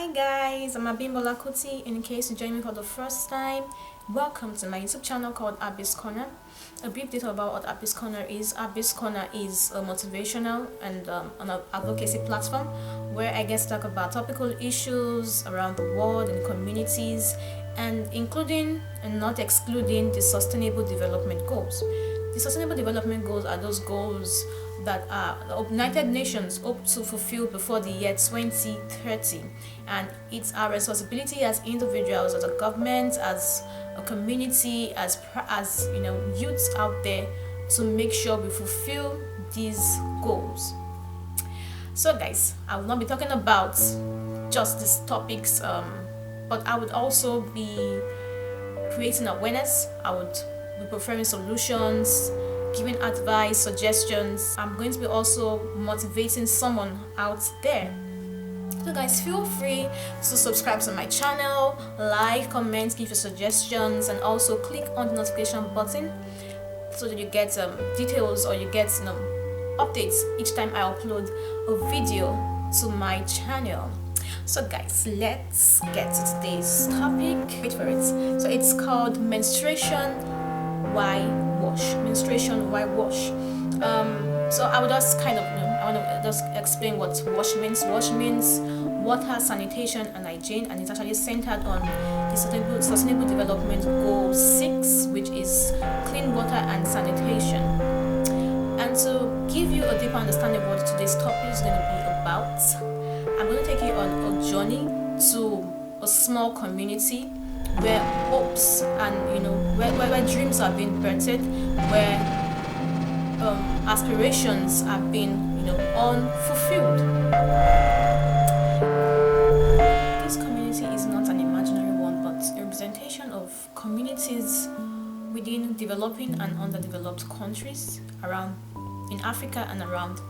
Hi guys, I'm Abimbola Kuti. In case you join me for the first time, welcome to my YouTube channel called Abby's Corner. A brief detail about what Abby's Corner is. Abby's Corner is a motivational and an advocacy platform where I get to talk about topical issues around the world and communities, and including and not excluding the Sustainable Development Goals. The Sustainable Development Goals are those goals that the United Nations hope to fulfill before the year 2030, and it's our responsibility as individuals, as a government, as a community, as youths out there, to make sure we fulfill these goals. So guys, I will not be talking about just these topics, but I would also be creating awareness. I would be preferring solutions, giving advice, suggestions. I'm going to be also motivating someone out there. So guys, feel free to subscribe to my channel, like, comment, give your suggestions, and also click on the notification button so that you get details, or you get updates each time I upload a video to my channel. So guys, let's get to today's topic. Wait for it. So it's called menstruation, why wash. Menstruation, why wash. So I would just I want to just explain what wash means. Wash means water, sanitation, and hygiene, and it's actually centered on the sustainable development goal 6, which is clean water and sanitation. And to give you a deeper understanding of what today's topic is going to be about, I'm going to take you on a journey to a small community where hopes and where dreams are being birthed, where aspirations are being unfulfilled. This community is not an imaginary one, but a representation of communities within developing and underdeveloped countries around in Africa and around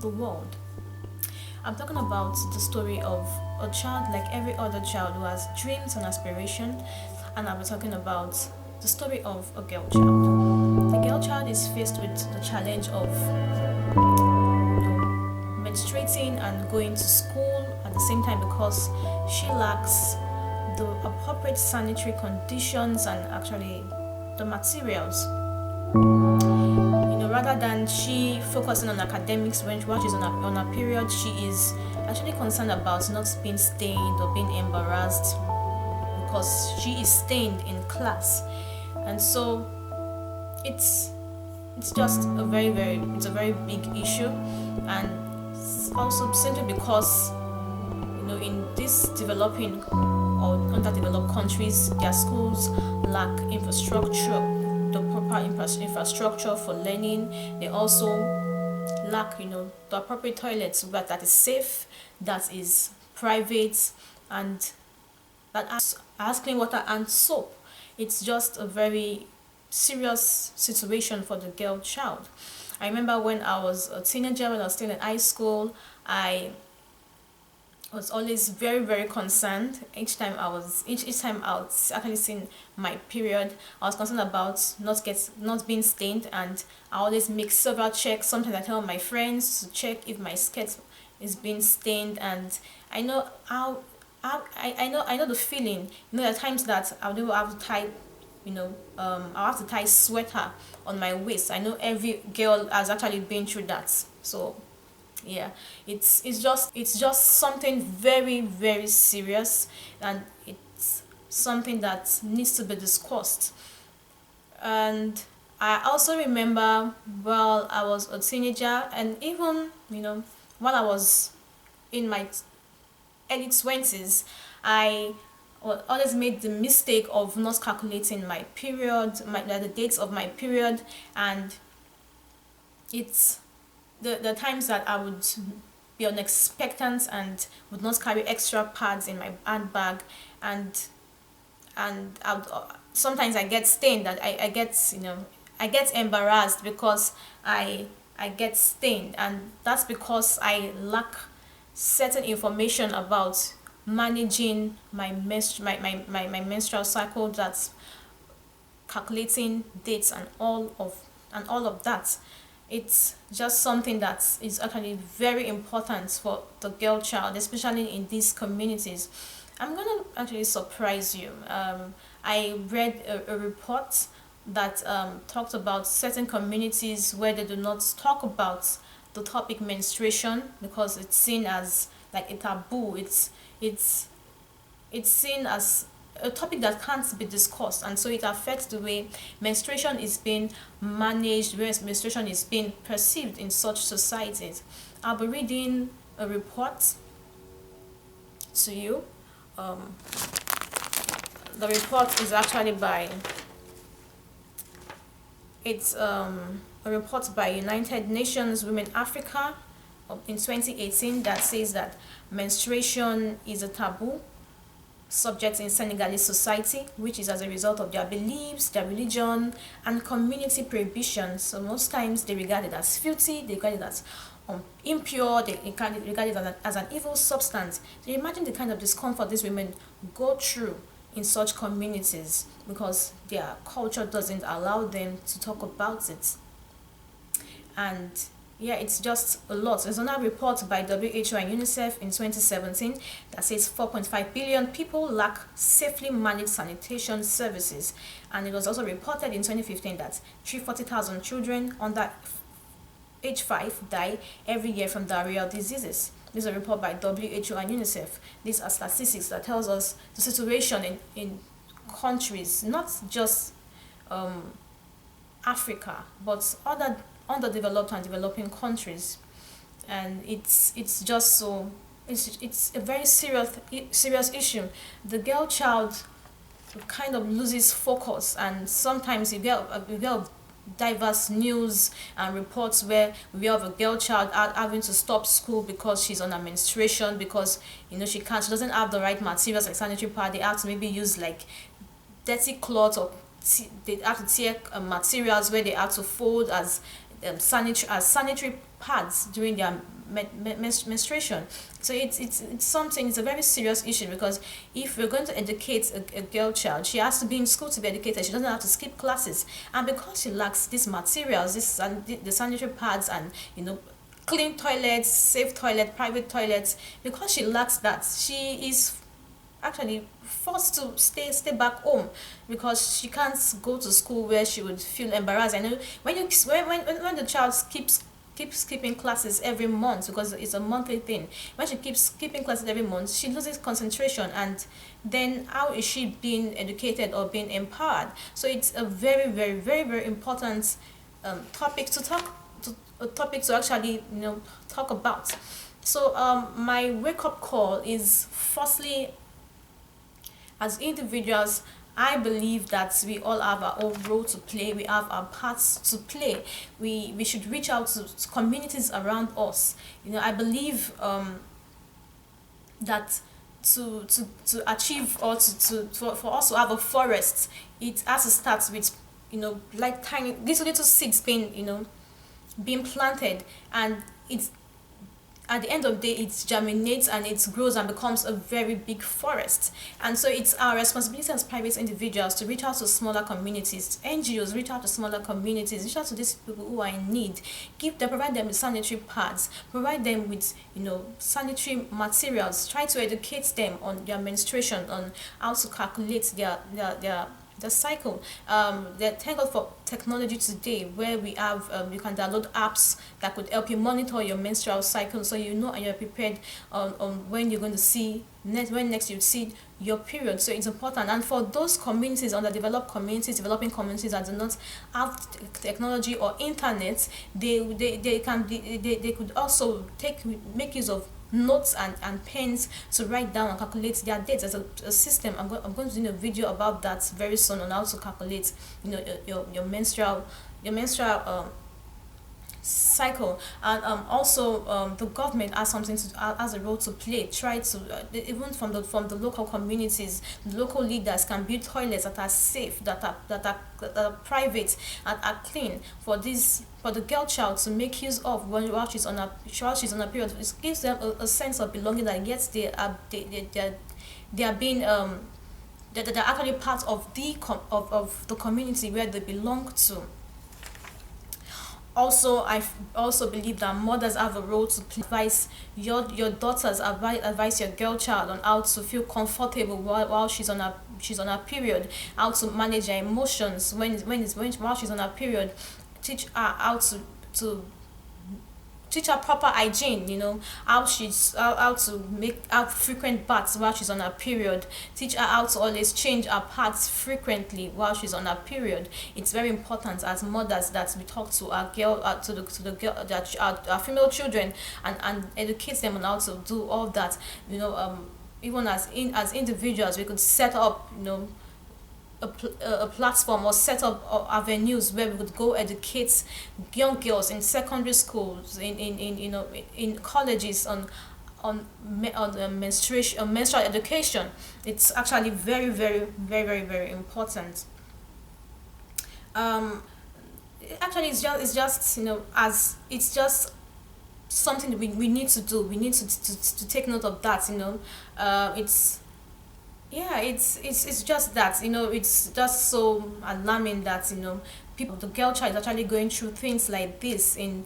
the world. I'm talking about the story of a child like every other child who has dreams and aspirations, and I'll be talking about the story of a girl child. The girl child is faced with the challenge of menstruating and going to school at the same time because she lacks the appropriate sanitary conditions and actually the materials. Rather than she focusing on academics while she's on her period, she is actually concerned about not being stained or being embarrassed because she is stained in class. And so it's just a very big issue, and it's also simply because in these developing or underdeveloped countries, their schools lack infrastructure, the proper infrastructure for learning. They also lack the appropriate toilets that is safe, that is private, and that has clean water and soap. It's just a very serious situation for the girl child. I remember when I was a teenager, when I was still in high school, I was always very concerned. Each time I was actually seeing my period, I was concerned about not being stained, and I always make several checks. Sometimes I tell my friends to check if my skirt is being stained, and I know how I know the feeling. There are times that I'll have to tie I'll have to tie sweater on my waist. I know every girl has actually been through that. So yeah, it's just something very serious, and it's something that needs to be discussed. And I also remember while I was a teenager, and even while I was in my early 20s, I always made the mistake of not calculating my period, the dates of my period, and it's the times that I would be unexpectant and would not carry extra pads in my handbag, and sometimes I get stained, that I get embarrassed because I get stained, and that's because I lack certain information about managing my menstrual cycle, that's calculating dates and all of that. It's just something that is actually very important for the girl child, especially in these communities. I'm gonna actually surprise you. I read a report that talked about certain communities where they do not talk about the topic menstruation because it's seen as like a taboo. It's seen as a topic that can't be discussed, and so it affects the way menstruation is being managed, where menstruation is being perceived in such societies. I'll be reading a report to you. um, the report is actually by it's a report by United Nations Women Africa in 2018 that says that menstruation is a taboo subject in Senegalese society, which is as a result of their beliefs, their religion, and community prohibitions. So most times they regard it as filthy, they regard it as impure, they regard it as an evil substance. So you imagine the kind of discomfort these women go through in such communities because their culture doesn't allow them to talk about it. And yeah, it's just a lot. There's another report by WHO and UNICEF in 2017 that says 4.5 billion people lack safely managed sanitation services. And it was also reported in 2015 that 340,000 children under age 5 die every year from diarrheal diseases. This is a report by WHO and UNICEF. These are statistics that tells us the situation in countries, not just um, Africa, but other underdeveloped and developing countries. And it's just so it's a very serious issue. The girl child kind of loses focus, and sometimes you get diverse news and reports where we have a girl child having to stop school because she's on a menstruation, because she doesn't have the right materials like sanitary pad. They have to maybe use like dirty cloth, or they have to tear materials where they have to fold as sanitary pads during their menstruation. So it's a very serious issue, because if we're going to educate a girl child, she has to be in school to be educated. She doesn't have to skip classes, and because she lacks these materials, the sanitary pads, and clean toilets, safe toilet, private toilets, because she lacks that, she is actually forced to stay back home, because she can't go to school where she would feel embarrassed. I know when the child keeps skipping classes every month, because it's a monthly thing. When she keeps skipping classes every month, she loses concentration, and then how is she being educated or being empowered? So it's a very, very, very, very important topic to actually talk about. So my wake up call is, firstly, as individuals, I believe that we all have our own role to play. We have our parts to play. We should reach out to communities around us. I believe that to achieve, or for us to have a forest, it has to start with like tiny little seeds being planted, and it's at the end of the day it germinates and it grows and becomes a very big forest. And so it's our responsibility as private individuals to reach out to smaller communities, NGOs, reach out to smaller communities, reach out to these people who are in need, provide them with sanitary pads, provide them with sanitary materials, try to educate them on their menstruation, on how to calculate the cycle. Thank God for technology today, where we have you can download apps that could help you monitor your menstrual cycle, so and you're prepared on when you're going to see when next you see your period. So it's important. And for those communities, underdeveloped communities, developing communities that do not have technology or internet, they could also make use of notes and pens to write down and calculate their dates as a system. I'm going to do a video about that very soon, on how to calculate your menstrual cycle. And also the government has a role to play. Try to even from the local communities, the local leaders can build toilets that are safe, that are private, and are clean for the girl child to make use of while she's on a period. It gives them a sense of belonging, that yes, they are being that they're actually part of the community where they belong to. Also, also believe that mothers have a role to play. Advise your daughters, advise your girl child on how to feel comfortable while she's on her period, how to manage her emotions while she's on her period. Teach her how to teach her proper hygiene, how to make have frequent baths while she's on her period. Teach her how to always change her pads frequently while she's on her period. It's very important as mothers that we talk to our girl, to the girl, that our female children, and educate them on how to do all that. Even as individuals, we could set up, a platform, or set up avenues where we could go educate young girls in secondary schools, in colleges, on menstruation, on menstrual education. It's actually very, very, very, very, very important. um Actually, it's just as it's just something that we need to do. We need to take note of that. It's Yeah, it's just that, it's just so alarming that, people, the girl child is actually going through things like this in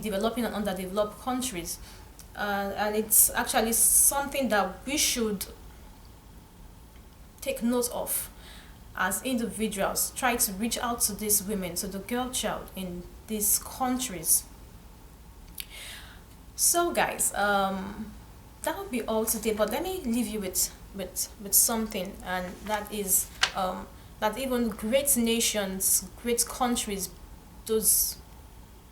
developing and underdeveloped countries. And it's actually something that we should take note of as individuals. Try to reach out to these women, to the girl child in these countries. So, guys, that would be all today. But let me leave you with something, and that is, that even great nations, great countries, those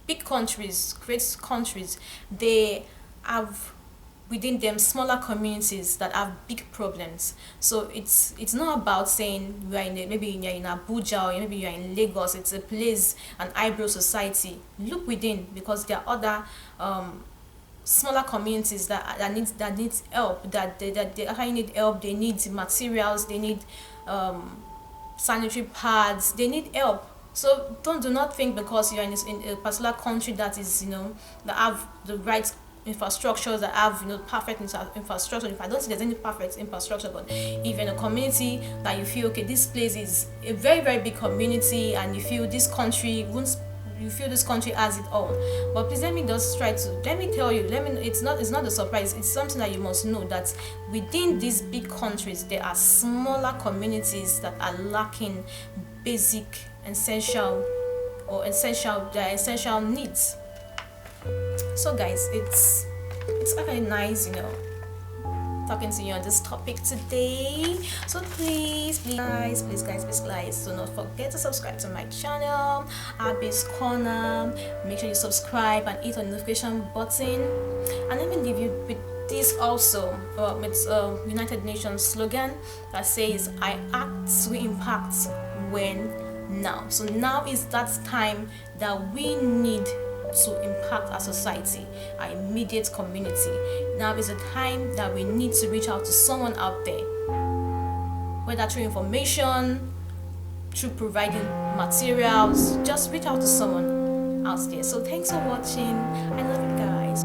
big countries, great countries, they have within them smaller communities that have big problems. So it's not about saying you are maybe you're in Abuja, or maybe you're in Lagos. It's a place, an eyebrow society. Look within, because there are other smaller communities that needs help, that they actually need help. They need materials, they need sanitary pads, they need help. So do not think because you're in a particular country that is, that have the right infrastructures, that have, perfect infrastructure. If I don't think there's any perfect infrastructure, but if you're in a community that you feel, okay, this place is a very, very big community, and you feel this country won't you feel this country has it all. But please, let me tell you, it's not a surprise. It's something that you must know, that within these big countries there are smaller communities that are lacking basic, essential, their essential needs. So, guys, it's actually nice, talking to you on this topic today. So please guys, do not forget to subscribe to my channel, Abby's Corner. Make sure you subscribe and hit on the notification button. And let me leave you with this also. It's a United Nations slogan that says, I act, we impact, when now. So now is that time that we need to impact our society, our immediate community. Now is the time that we need to reach out to someone out there, whether through information, through providing materials. Just reach out to someone out there. So thanks for watching. I love you guys.